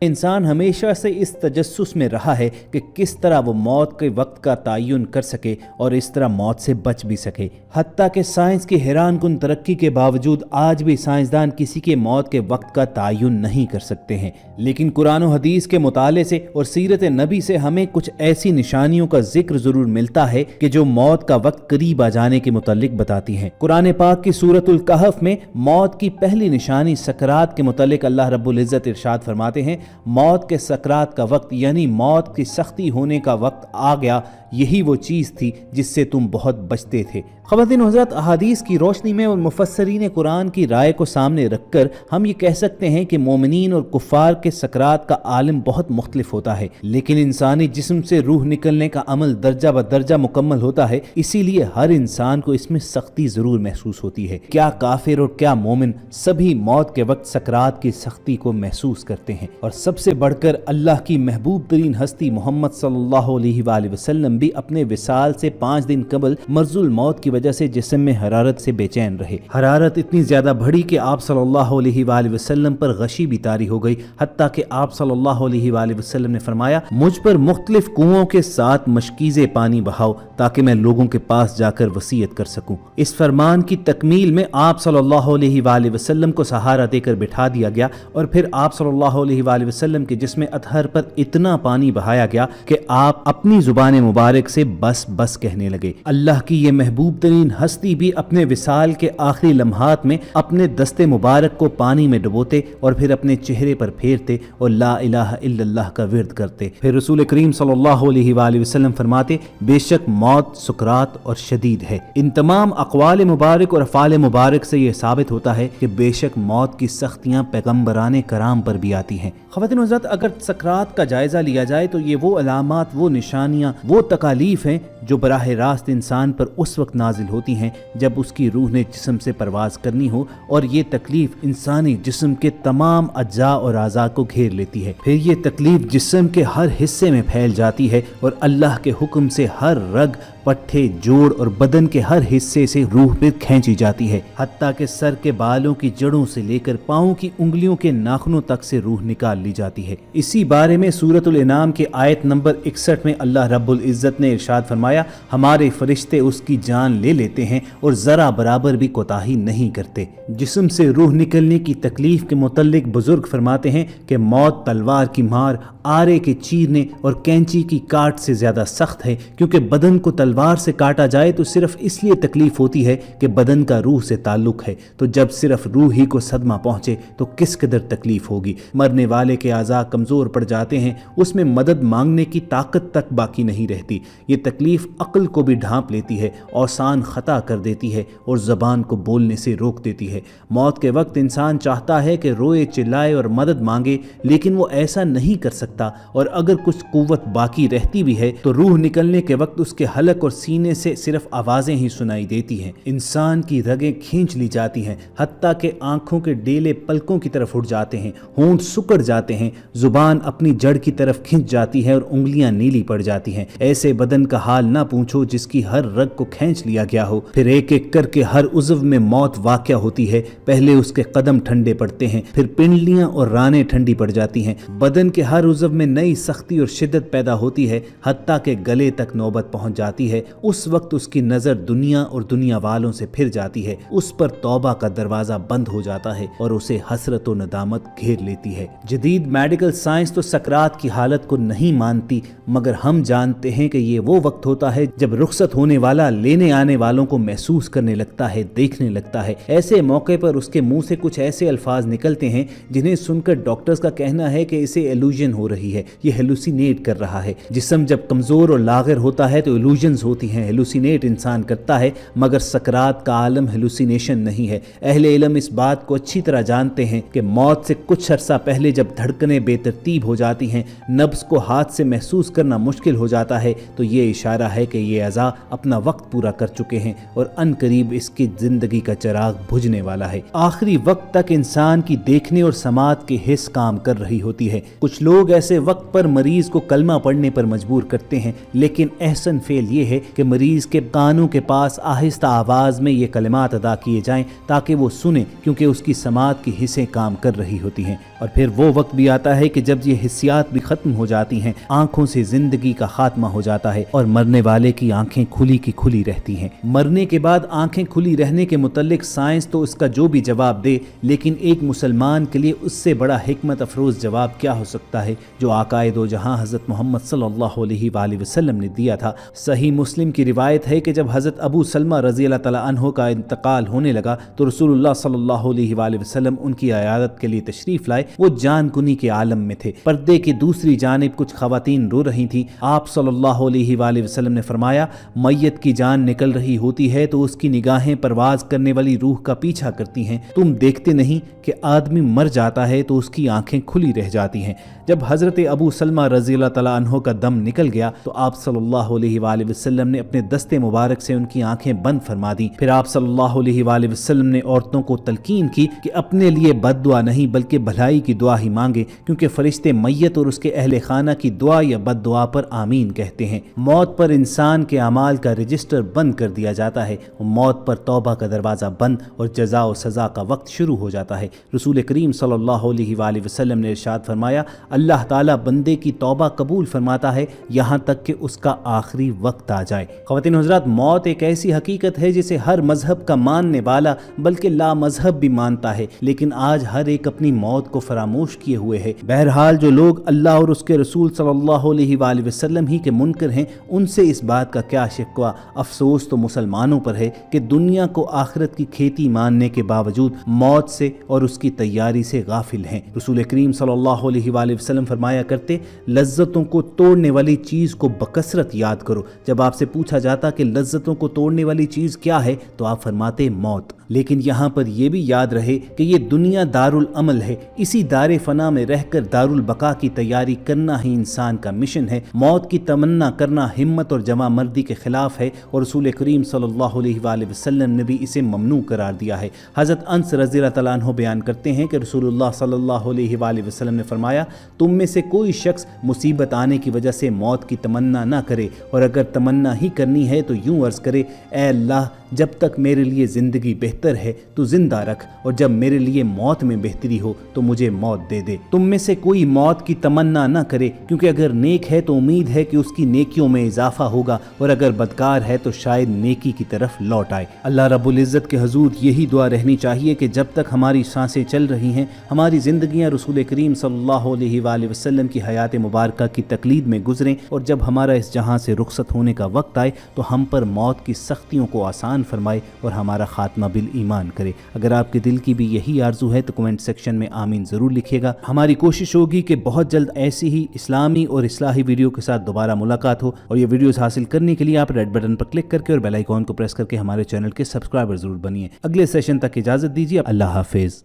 انسان ہمیشہ سے اس تجسس میں رہا ہے کہ کس طرح وہ موت کے وقت کا تعین کر سکے اور اس طرح موت سے بچ بھی سکے۔ حتیٰ کہ سائنس کی حیران کن ترقی کے باوجود آج بھی سائنسدان کسی کے موت کے وقت کا تعین نہیں کر سکتے ہیں، لیکن قرآن و حدیث کے مطالعے سے اور سیرت نبی سے ہمیں کچھ ایسی نشانیوں کا ذکر ضرور ملتا ہے کہ جو موت کا وقت قریب آ جانے کے متعلق بتاتی ہیں۔ قرآن پاک کی سورۃ الکہف میں موت کی پہلی نشانی سکرات کے متعلق اللہ رب العزت ارشاد فرماتے ہیں، موت کے سکرات کا وقت یعنی موت کی سختی ہونے کا وقت آ گیا، یہی وہ چیز تھی جس سے تم بہت بچتے تھے۔ خواتین و حضرات، احادیث کی روشنی میں اور مفسرین قرآن کی رائے کو سامنے رکھ کر ہم یہ کہہ سکتے ہیں کہ مومنین اور کفار کے سکرات کا عالم بہت مختلف ہوتا ہے، لیکن انسانی جسم سے روح نکلنے کا عمل درجہ بدرجہ مکمل ہوتا ہے، اسی لیے ہر انسان کو اس میں سختی ضرور محسوس ہوتی ہے۔ کیا کافر اور کیا مومن، سبھی موت کے وقت سکرات کی سختی کو محسوس کرتے ہیں، اور سب سے بڑھ کر اللہ کی محبوب ترین ہستی محمد صلی اللہ علیہ وآلہ وسلم بھی اپنے وصال سے 5 دن قبل مرض الموت کی وجہ سے جسم میں حرارت سے بے چین رہے۔ حرارت اتنی زیادہ بڑھی کہ آپ صلی اللہ علیہ وآلہ وسلم پر غشی بھی طاری ہو گئی، حتیٰ کہ آپ صلی اللہ علیہ وآلہ وسلم نے فرمایا، مجھ پر مختلف کنووں کے ساتھ مشکیزے پانی بہاؤ تاکہ میں لوگوں کے پاس جا کر وصیت کر سکوں۔ اس فرمان کی تکمیل میں آپ صلی اللہ علیہ وآلہ وسلم کو سہارا دے کر بٹھا دیا گیا، اور پھر آپ صلی اللہ علیہ وآلہ وسلم کے جسم اطہر پر اتنا پانی بہایا گیا کہ آپ اپنی زبان مبارک سے بس بس کہنے لگے۔ اللہ کی یہ محبوب ترین ہستی بھی اپنے وصال کے آخری لمحات میں اپنے دست مبارک کو پانی میں ڈبوتے اور پھر اپنے چہرے پر پھیرتے اور لا الہ الا اللہ کا ورد کرتے۔ پھر رسول کریم صلی اللہ علیہ وآلہ وسلم فرماتے، بے شک موت سکرات اور شدید ہے۔ ان تمام اقوال مبارک اور افعال مبارک سے یہ ثابت ہوتا ہے کہ بے شک موت کی سختیاں پیغمبران کرام پر بھی آتی ہیں۔ خواتین و حضرات، اگر سکرات کا جائزہ لیا جائے تو یہ وہ علامات، وہ نشانیاں، وہ تکالیف ہیں جو براہ راست انسان پر اس وقت نازل ہوتی ہیں جب اس کی روح نے جسم سے پرواز کرنی ہو، اور یہ تکلیف انسانی جسم کے تمام اجزاء اور اعضاء کو گھیر لیتی ہے۔ پھر یہ تکلیف جسم کے ہر حصے میں پھیل جاتی ہے اور اللہ کے حکم سے ہر رگ، پٹھے، جوڑ اور بدن کے ہر حصے سے روح پہ کھینچی جاتی ہے، حتیٰ کہ سر کے بالوں کی جڑوں سے لے کر پاؤں کی انگلیوں کے ناخنوں تک سے روح نکال لی جاتی ہے۔ اسی بارے میں سورۃ الانعام کے آیت نمبر 61 میں اللہ رب العزت نے ارشاد فرمایا، ہمارے فرشتے اس کی جان لے لیتے ہیں اور ذرا برابر بھی کوتاہی نہیں کرتے۔ جسم سے روح نکلنے کی تکلیف کے متعلق بزرگ فرماتے ہیں کہ موت تلوار کی مار، آرے کے چیرنے اور کینچی کی کاٹ سے زیادہ سخت ہے، کیونکہ بدن کو تلوار سے کاٹا جائے تو صرف اس لیے تکلیف ہوتی ہے کہ بدن کا روح سے تعلق ہے، تو جب صرف روح ہی کو صدمہ پہنچے تو کس قدر تکلیف ہوگی۔ مرنے والے کے اعضاء کمزور پڑ جاتے ہیں، اس میں مدد مانگنے کی طاقت تک باقی نہیں رہتی۔ یہ تکلیف عقل کو بھی ڈھانپ لیتی ہے، اوسان خطا کر دیتی ہے اور زبان کو بولنے سے روک دیتی ہے۔ موت کے وقت انسان چاہتا ہے کہ روئے، چلائے اور مدد مانگے، لیکن وہ ایسا نہیں کر سکتا، اور اگر کچھ قوت باقی رہتی بھی ہے تو روح نکلنے کے وقت اس کے حلق اور سینے سے صرف آوازیں ہی سنائی دیتی ہیں۔ انسان کی رگیں کھینچ لی جاتی ہیں، حتیٰ کہ آنکھوں کے ڈیلے پلکوں کی طرف اٹھ جاتے ہیں، ہونٹ سکڑ جاتے ہیں، زبان اپنی جڑ کی طرف کھنچ جاتی ہے اور انگلیاں نیلی پڑ جاتی ہیں۔ ایسے بدن کا حال نہ پوچھو جس کی ہر رگ کو کھینچ لیا گیا ہو۔ پھر ایک ایک کر کے ہر عضو میں موت واقع ہوتی ہے، پہلے اس کے قدم ٹھنڈے پڑتے ہیں، پھر پنڈلیاں اور رانیں ٹھنڈی پڑ جاتی ہیں، بدن کے ہر عضو میں نئی سختی اور شدت پیدا ہوتی ہے، حتیٰ کہ گلے تک نوبت پہنچ جاتی ہے۔ اس وقت اس کی نظر دنیا اور دنیا والوں سے پھر جاتی ہے، اس پر توبہ کا دروازہ بند ہو جاتا ہے اور اسے حسرت و ندامت گھیر لیتی ہے۔ جدید میڈیکل سائنس تو سکرات کی حالت کو نہیں مانتی، مگر ہم جانتے ہیں کہ یہ وہ وقت ہوتا ہے جب رخصت ہونے والا لینے آنے والوں کو محسوس کرنے لگتا ہے، دیکھنے لگتا ہے۔ ایسے موقع پر اس کے منہ سے کچھ ایسے الفاظ نکلتے ہیں جنہیں سن کر ڈاکٹرز کا کہنا ہے کہ اسے ایلوژن ہو رہی ہے، یہ ہیلوسینیٹ کر رہا ہے۔ جسم جب کمزور اور لاغر ہوتا ہے تو ایلوژنز ہوتی ہیں، ہیلوسینیٹ انسان کرتا ہے، مگر سکرات کا عالم ہیلوسینیشن نہیں ہے۔ اہل علم اس بات کو اچھی طرح جانتے ہیں کہ موت سے کچھ عرصہ پہلے جب دھڑکنیں بے ترتیب ہو جاتی ہیں، نبض کو ہاتھ سے محسوس کرنا مشکل ہو جاتا ہے، تو یہ اشارہ ہے کہ یہ اعضاء اپنا وقت پورا کر چکے ہیں اور ان قریب اس کی زندگی کا چراغ بجھنے والا ہے۔ آخری وقت تک انسان کی دیکھنے اور سماعت کی حس کام کر رہی ہوتی ہے۔ کچھ لوگ ایسے وقت پر مریض کو کلمہ پڑھنے پر مجبور کرتے ہیں، لیکن احسن فعل یہ ہے کہ مریض کے کانوں کے پاس آہستہ آواز میں یہ کلمات ادا کیے جائیں تاکہ وہ سنے، کیونکہ اس کی سماعت کی حصیں کام کر رہی ہوتی ہیں۔ اور پھر وہ وقت بھی آتا ہے کہ جب یہ حسیات بھی ختم ہو جاتی ہیں، آنکھوں سے زندگی کا خاتمہ ہو جاتا ہے اور مرنے والے کی آنکھیں کھلی کی کھلی رہتی ہیں۔ مرنے کے بعد آنکھیں کھلی رہنے کے متعلق سائنس تو اس کا جو بھی جواب دے، لیکن ایک مسلمان کے لیے اس سے بڑا حکمت افروز جواب کیا ہو سکتا ہے جو آقائے دو جہاں حضرت محمد صلی اللہ علیہ وآلہ وسلم نے دیا تھا۔ صحیح مسلم کی روایت ہے کہ جب حضرت ابو سلمہ رضی اللہ تعالیٰ عنہ کا انتقال ہونے لگا تو رسول اللہ صلی اللہ علیہ وآلہ وسلم ان کی عیادت کے لیے تشریف لائے۔ وہ جان کنی کے عالم میں تھے۔ پردے کی دوسری جانب کچھ خواتین رو رہی تھیں۔ آپ صلی اللہ علیہ وآلہ وسلم نے فرمایا، میت کی جان نکل رہی ہوتی ہے تو اس کی نگاہیں پرواز کرنے والی روح کا پیچھا کرتی ہیں۔ تم دیکھتے نہیں کہ آدمی مر جاتا ہے تو اس کی آنکھیں کھلی رہ جاتی ہیں۔ جب حضرت ابو سلمہ رضی اللہ تعالیٰ عنہ کا دم نکل گیا تو آپ صلی اللہ علیہ وآلہ وسلم نے اپنے دست مبارک سے ان کی آنکھیں بند فرما دی۔ پھر آپ صلی اللہ علیہ وآلہ وسلم نے عورتوں کو تلقین کی کہ اپنے لیے بد دعا نہیں بلکہ بھلائی کی دعا ہی مانگے، کیونکہ فرشتے میت اور اس کے اہل خانہ کی دعا یا بد دعا پر آمین کہتے ہیں۔ موت پر انسان کے اعمال کا رجسٹر بند کر دیا جاتا ہے، موت پر توبہ کا دروازہ بند اور جزا و سزا کا وقت شروع ہو جاتا ہے۔ رسول کریم صلی اللہ علیہ وآلہ وسلم نے ارشاد فرمایا، اللہ تعالیٰ بندے کی توبہ قبول فرماتا ہے یہاں تک کہ اس کا آخری وقت آ جائے۔ خواتین حضرات، موت ایک ایسی حقیقت ہے جسے ہر مذہب کا ماننے والا بلکہ لا مذہب بھی مانتا ہے، لیکن آج ہر ایک اپنی موت کو فراموش کیے ہوئے ہے۔ بہرحال جو لوگ اللہ اور اس کے رسول صلی اللہ علیہ وآلہ وسلم ہی کے منکر ہیں، ان سے اس بات کا کیا شکوہ؟ افسوس تو مسلمانوں پر ہے کہ دنیا کو آخرت کی کھیتی ماننے کے باوجود موت سے اور اس کی تیاری سے غافل ہیں۔ رسول کریم صلی اللہ علیہ وآلہ وسلم فرمایا کرتے، لذتوں کو توڑنے والی چیز کو بکثرت یاد کرو۔ جب آپ سے پوچھا جاتا کہ لذتوں کو توڑنے والی چیز کیا ہے تو آپ فرماتے موت۔ لیکن یہاں پر یہ بھی یاد رہے کہ یہ دنیا دارالعمل ہے، اسی دار فنا میں رہ کر دارالبقا کی تیاری کرنا ہی انسان کا مشن ہے۔ موت کی تمنا کرنا ہمت اور جمع مردی کے خلاف ہے، اور رسول کریم صلی اللہ علیہ وآلہ وسلم نے بھی اسے ممنوع قرار دیا ہے۔ حضرت انس رضی اللہ تعالیٰ عنہ بیان کرتے ہیں کہ رسول اللہ صلی اللہ علیہ وآلہ وسلم نے فرمایا، تم میں سے کوئی شخص مصیبت آنے کی وجہ سے موت کی تمنا نہ کرے، اور اگر تمنا ہی کرنی ہے تو یوں عرض کرے، اے اللہ جب تک میرے لیے زندگی بہتر ہے تو زندہ رکھ، اور جب میرے لیے موت میں بہتری ہو تو مجھے موت دے دے۔ تم میں سے کوئی موت کی تمنا نہ کرے، کیونکہ اگر نیک ہے تو امید ہے کہ اس کی نیکیوں میں اضافہ ہوگا، اور اگر بدکار ہے تو شاید نیکی کی طرف لوٹ آئے۔ اللہ رب العزت کے حضور یہی دعا رہنی چاہیے کہ جب تک ہماری سانسیں چل رہی ہیں، ہماری زندگیاں رسول کریم صلی اللہ علیہ وآلہ وسلم کی حیات مبارکہ کی تقلید میں گزریں، اور جب ہمارا اس جہاں سے رخصت ہونے کا وقت آئے تو ہم پر موت کی سختیوں کو آسان فرمائے اور ہمارا خاتمہ بالایمان کرے۔ اگر آپ کے دل کی بھی یہی آرزو ہے تو کمنٹ سیکشن میں آمین ضرور لکھیے گا۔ ہماری کوشش ہوگی کہ بہت جلد ایسی ہی اسلامی اور اصلاحی ویڈیو کے ساتھ دوبارہ ملاقات ہو، اور یہ ویڈیوز حاصل کرنے کے لیے آپ ریڈ بٹن پر کلک کر کے اور بیل آئیکن کو پریس کر کے ہمارے چینل کے سبسکرائبر ضرور بنیے۔ اگلے سیشن تک اجازت دیجیے، اللہ حافظ۔